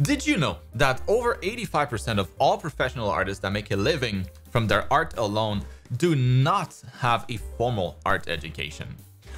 Did you know that over 85% of all professional artists that make a living from their art alone do not have a formal art education?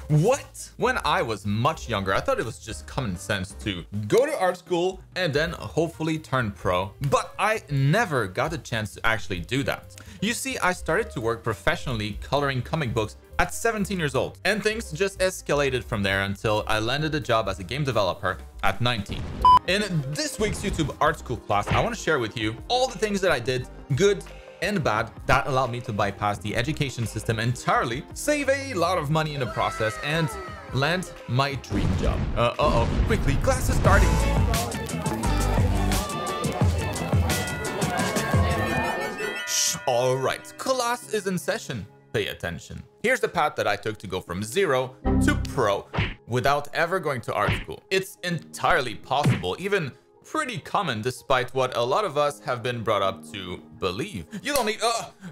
What? When I was much younger, I thought it was just common sense to go to art school and then hopefully turn pro, but I never got a chance to actually do that. You see, I started to work professionally coloring comic books at 17 years old, and things just escalated from there until I landed a job as a game developer at 19. In this week's YouTube art school class, I want to share with you all the things that I did, good and bad, that allowed me to bypass the education system entirely, save a lot of money in the process, and land my dream job. Quickly, class is starting. Shh, all right, class is in session. Pay attention. Here's the path that I took to go from 0 to pro without ever going to art school. It's entirely possible, even pretty common, despite what a lot of us have been brought up to believe. You don't need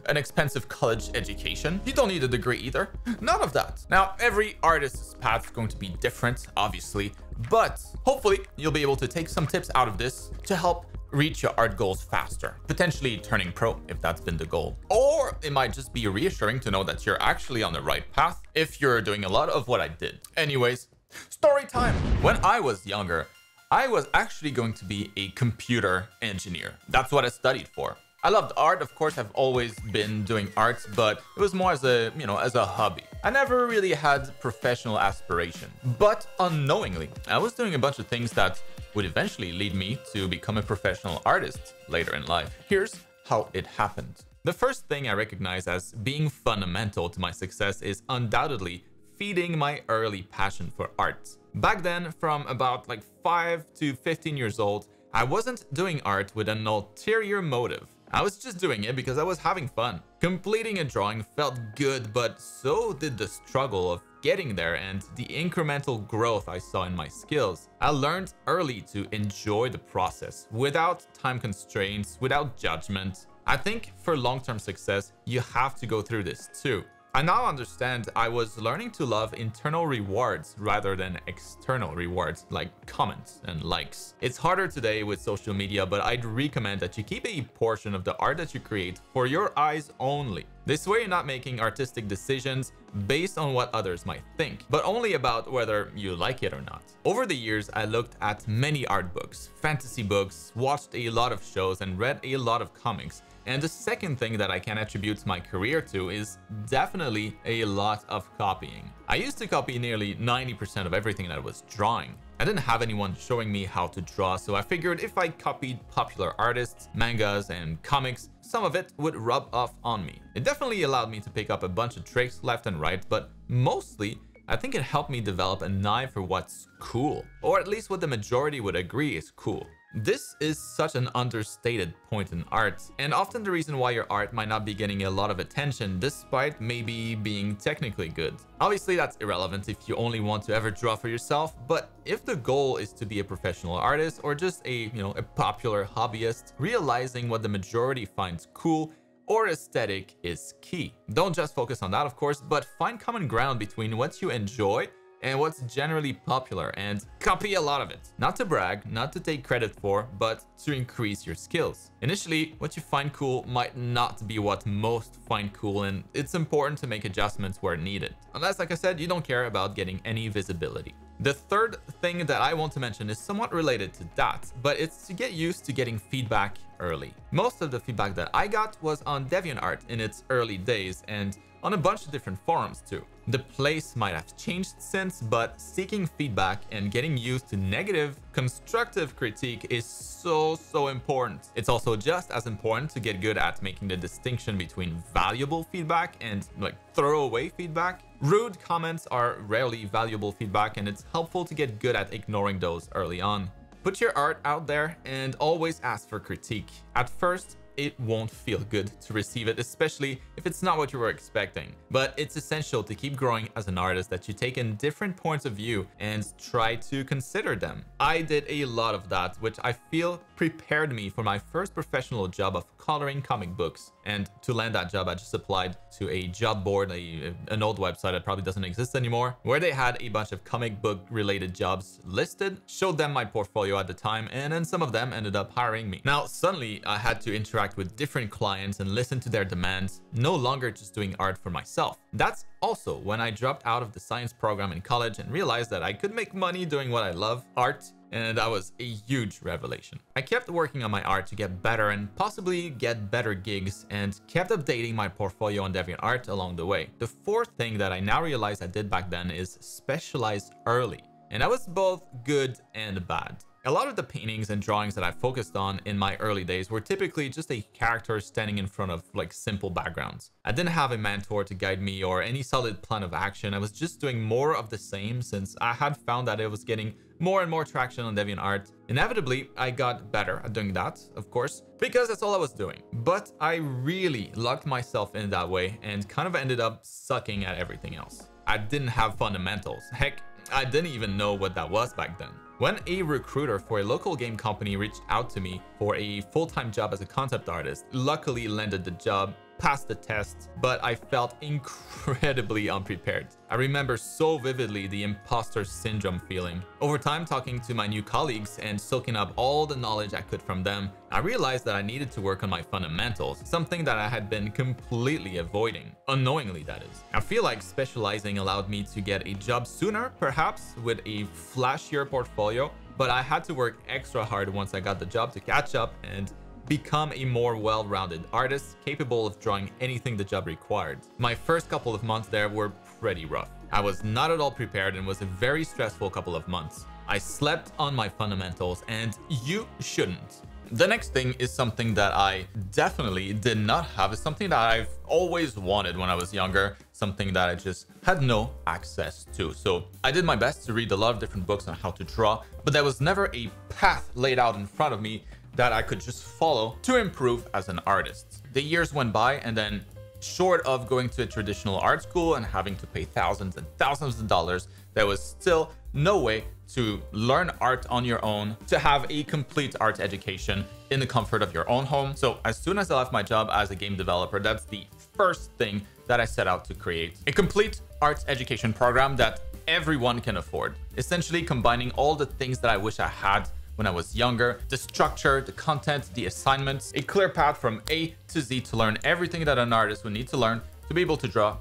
an expensive college education. You don't need a degree either. None of that. Now, every artist's path is going to be different, obviously, but hopefully you'll be able to take some tips out of this to help reach your art goals faster, potentially turning pro if that's been the goal. Or it might just be reassuring to know that you're actually on the right path if you're doing a lot of what I did. Anyways, story time. When I was younger, I was actually going to be a computer engineer. That's what I studied for. I loved art, of course. I've always been doing art, but it was more as a, as a hobby. I never really had professional aspiration, but unknowingly, I was doing a bunch of things that would eventually lead me to become a professional artist later in life. Here's how it happened. The first thing I recognize as being fundamental to my success is undoubtedly feeding my early passion for art. Back then, from about 5 to 15 years old, I wasn't doing art with an ulterior motive. I was just doing it because I was having fun. Completing a drawing felt good, but so did the struggle of getting there and the incremental growth I saw in my skills. I learned early to enjoy the process without time constraints, without judgment. I think for long-term success, you have to go through this too. I now understand I was learning to love internal rewards rather than external rewards like comments and likes. It's harder today with social media, but I'd recommend that you keep a portion of the art that you create for your eyes only. This way you're not making artistic decisions based on what others might think, but only about whether you like it or not. Over the years, I looked at many art books, fantasy books, watched a lot of shows, and read a lot of comics. And the second thing that I can attribute my career to is definitely a lot of copying. I used to copy nearly 90% of everything that I was drawing. I didn't have anyone showing me how to draw, so I figured if I copied popular artists, mangas, and comics, some of it would rub off on me. It definitely allowed me to pick up a bunch of tricks left and right, but mostly, I think it helped me develop an eye for what's cool, or at least what the majority would agree is cool. This is such an understated point in art, and often the reason why your art might not be getting a lot of attention despite maybe being technically good. Obviously, that's irrelevant if you only want to ever draw for yourself, but if the goal is to be a professional artist or just a popular hobbyist, realizing what the majority finds cool or aesthetic is key. Don't just focus on that, of course, but find common ground between what you enjoy and what's generally popular and copy a lot of it. Not to brag, not to take credit for, but to increase your skills. Initially, what you find cool might not be what most find cool, and it's important to make adjustments where needed. Unless, like I said, you don't care about getting any visibility. The third thing that I want to mention is somewhat related to that, but it's to get used to getting feedback early. Most of the feedback that I got was on DeviantArt in its early days and on a bunch of different forums too. The place might have changed since, but seeking feedback and getting used to negative, constructive critique is so important. It's also just as important to get good at making the distinction between valuable feedback and throwaway feedback. Rude comments are rarely valuable feedback, and it's helpful to get good at ignoring those early on. Put your art out there and always ask for critique. At first, it won't feel good to receive it, especially if it's not what you were expecting. But it's essential to keep growing as an artist that you take in different points of view and try to consider them. I did a lot of that, which I feel prepared me for my first professional job of coloring comic books. And to land that job, I just applied to a job board, an old website that probably doesn't exist anymore, where they had a bunch of comic book related jobs listed, showed them my portfolio at the time, and then some of them ended up hiring me. Now, suddenly I had to interact with different clients and listen to their demands, no longer just doing art for myself. That's also when I dropped out of the science program in college and realized that I could make money doing what I love, art, and that was a huge revelation. I kept working on my art to get better and possibly get better gigs, and kept updating my portfolio on DeviantArt along the way. The fourth thing that I now realize I did back then is specialize early, and that was both good and bad. A lot of the paintings and drawings that I focused on in my early days were typically just a character standing in front of like simple backgrounds. I didn't have a mentor to guide me or any solid plan of action. I was just doing more of the same since I had found that it was getting more and more traction on DeviantArt. Inevitably, I got better at doing that, of course, because that's all I was doing. But I really locked myself in that way and kind of ended up sucking at everything else. I didn't have fundamentals. Heck, I didn't even know what that was back then. When a recruiter for a local game company reached out to me for a full-time job as a concept artist, luckily landed the job, passed the test, but I felt incredibly unprepared. I remember so vividly the imposter syndrome feeling. Over time, talking to my new colleagues and soaking up all the knowledge I could from them, I realized that I needed to work on my fundamentals, something that I had been completely avoiding, unknowingly that is. I feel like specializing allowed me to get a job sooner, perhaps with a flashier portfolio, but I had to work extra hard once I got the job to catch up and become a more well-rounded artist capable of drawing anything the job required. My first couple of months there were pretty rough. I was not at all prepared and was a very stressful couple of months. I slept on my fundamentals, and you shouldn't. The next thing is something that I definitely did not have. It's something that I've always wanted when I was younger, something that I just had no access to. So I did my best to read a lot of different books on how to draw, but there was never a path laid out in front of me that I could just follow to improve as an artist. The years went by, and then short of going to a traditional art school and having to pay thousands and thousands of dollars, there was still no way to learn art on your own, to have a complete art education in the comfort of your own home. So as soon as I left my job as a game developer, that's the first thing that I set out to create: a complete arts education program that everyone can afford, essentially combining all the things that I wish I had when I was younger: the structure, the content, the assignments, a clear path from A to Z to learn everything that an artist would need to learn to be able to draw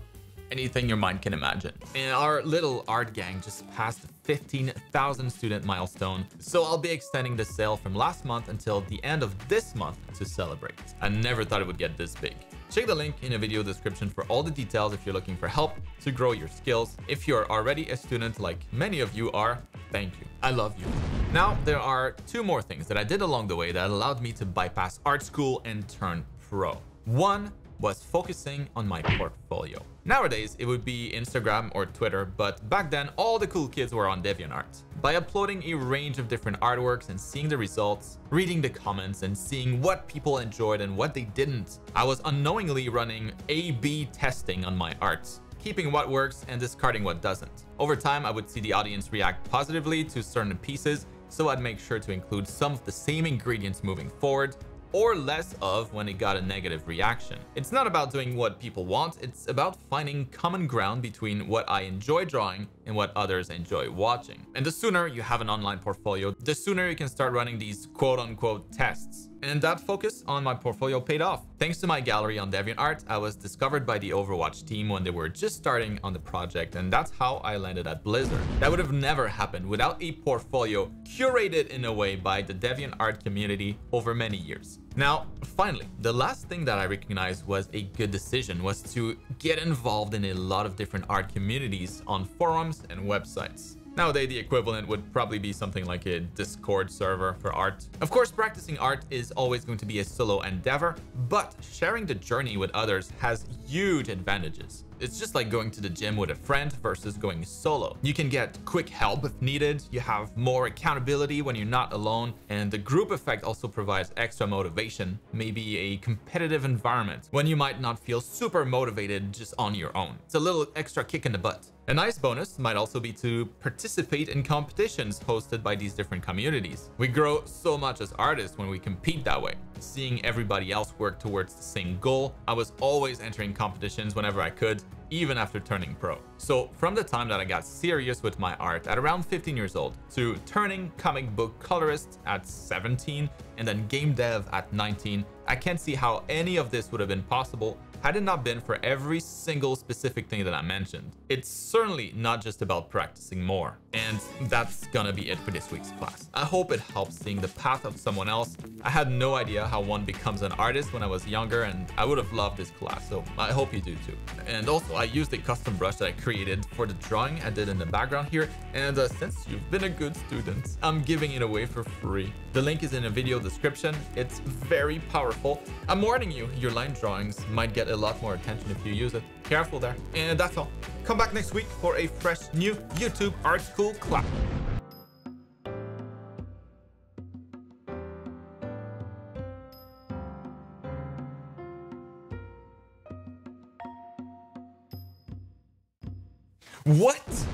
anything your mind can imagine. And our little art gang just passed the 15,000 student milestone, so I'll be extending the sale from last month until the end of this month to celebrate. I never thought it would get this big. Check the link in the video description for all the details if you're looking for help to grow your skills. If you're already a student like many of you are, thank you. I love you. Now, there are two more things that I did along the way that allowed me to bypass art school and turn pro. One was focusing on my portfolio. Nowadays, it would be Instagram or Twitter, but back then, all the cool kids were on DeviantArt. By uploading a range of different artworks and seeing the results, reading the comments and seeing what people enjoyed and what they didn't, I was unknowingly running A/B testing on my art, keeping what works and discarding what doesn't. Over time, I would see the audience react positively to certain pieces, so I'd make sure to include some of the same ingredients moving forward, or less of when it got a negative reaction. It's not about doing what people want, it's about finding common ground between what I enjoy drawing and what others enjoy watching. And the sooner you have an online portfolio, the sooner you can start running these quote-unquote tests. And that focus on my portfolio paid off. Thanks to my gallery on DeviantArt, I was discovered by the Overwatch team when they were just starting on the project, and that's how I landed at Blizzard. That would have never happened without a portfolio curated in a way by the DeviantArt community over many years. Now, finally, the last thing that I recognized was a good decision was to get involved in a lot of different art communities on forums and websites. Nowadays, the equivalent would probably be something like a Discord server for art. Of course, practicing art is always going to be a solo endeavor, but sharing the journey with others has huge advantages. It's just like going to the gym with a friend versus going solo. You can get quick help if needed, you have more accountability when you're not alone, and the group effect also provides extra motivation, maybe a competitive environment when you might not feel super motivated just on your own. It's a little extra kick in the butt. A nice bonus might also be to participate in competitions hosted by these different communities. We grow so much as artists when we compete that way. Seeing everybody else work towards the same goal, I was always entering competitions whenever I could, even after turning pro. So from the time that I got serious with my art at around 15 years old to turning comic book colorist at 17 and then game dev at 19, I can't see how any of this would have been possible had it not been for every single specific thing that I mentioned. It's certainly not just about practicing more. And that's gonna be it for this week's class. I hope it helps seeing the path of someone else. I had no idea how one becomes an artist when I was younger, and I would have loved this class, so I hope you do too. And also, I used a custom brush that I created for the drawing I did in the background here, and since you've been a good student, I'm giving it away for free. The link is in the video description. It's very powerful. I'm warning you, your line drawings might get a lot more attention if you use it. Careful there. And that's all. Come back next week for a fresh new YouTube art school class. What?